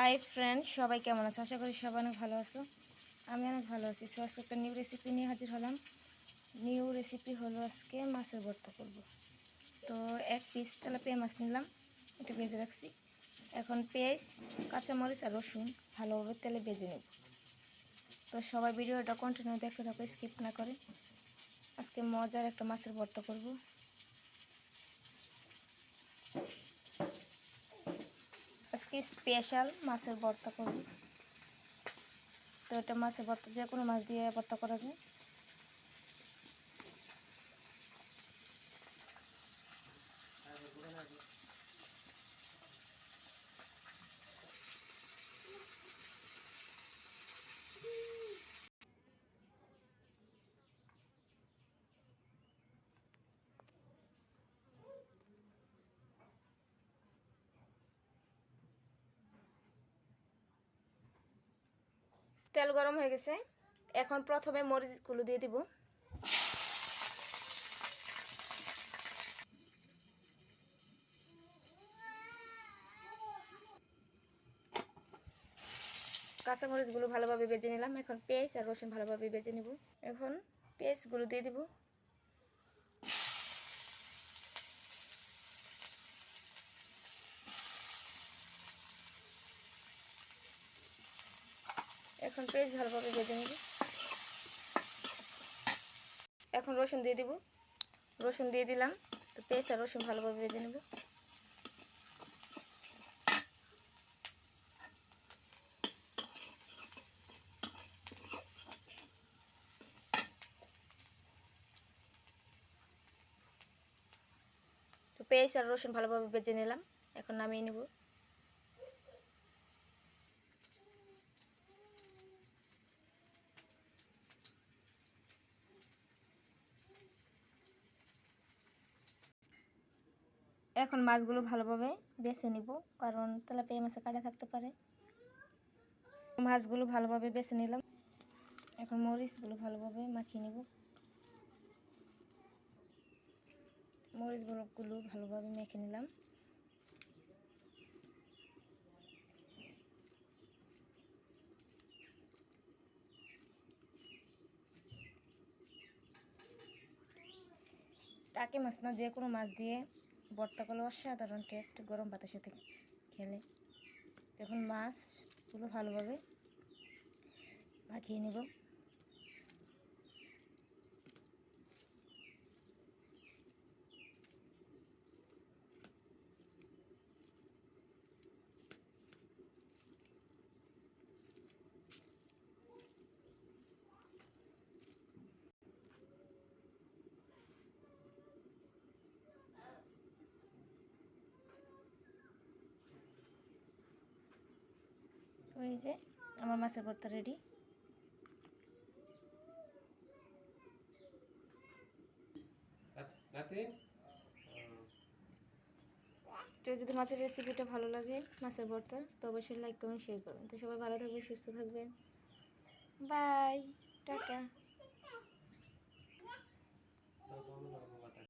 Hi friend, সবাই কেমন আছো? আশা করি সবাই অনেক ভালো আছো। আমি অনেক ভালো আছি। সো আজকে একটা নিউ রেসিপি নিয়ে হাজির হলাম। নিউ রেসিপি হলো আজকে মাছের ভর্তা করব। তো এক পিস তেলাপিয়া মাছ নিলাম, এটা ভেজে রাখছি। এখন পেঁয়াজ, কাঁচামরিচ আর রসুন ভালোভাবে তেলে ভেজে নেব। তো সবাই ভিডিওটা কন্টিনিউ দেখতে থাকো, স্কিপ না করে। আজকে মজার একটা মাছের ভর্তা করব। আজকে স্পেশাল মাছের ভর্তা করব। তো এটা মাছের ভর্তা যে কোনো মাছ দিয়ে ভর্তা করা যায়। তেল গরম হয়ে গেছে, এখন প্রথমে মরিচগুলো দিয়ে দিব। কাঁচামরিচগুলো ভালোভাবে ভেজে নিলাম। এখন পেঁয়াজ আর রসুন ভালোভাবে ভেজে নিব। এখন পেঁয়াজগুলো দিয়ে দিব। এখন পেঁয়াজ ভালোভাবে ভেজে নিব। এখন রসুন দিয়ে দিব। রসুন দিয়ে দিলাম। তো পেঁয়াজ আর রসুন ভালোভাবে ভেজে নেব। তো পেঁয়াজ আর রসুন ভালোভাবে ভেজে নিলাম। এখন নামিয়ে নেব। এখন মাছগুলো ভালোভাবে বেছে নিব, কারণ তেলাপিয়া মাছে কাটা থাকতে পারে। মাছগুলো ভালোভাবে বেছে নিলাম। এখন মরিচগুলো ভালোভাবে মাখিয়ে নেব। মরিচগুলো ভালোভাবে মেখে নিলাম। টাকি মাছ না, যে কোনো মাছ দিয়ে ভর্তা করলে অসাধারণ টেস্ট গরম ভাতের সাথে খেলে। এখন মাছগুলো ভালোভাবে মাখিয়ে নেব। ওই যে আমার মাছের ভর্তা রেডি। তো যদি মাছের রেসিপিটা ভালো লাগে, মাছের ভর্তা, তো অবশ্যই লাইক কমেন্ট শেয়ার করবেন। তো সবাই ভালো থাকবেন, সুস্থ থাকবেন। Bye, tata.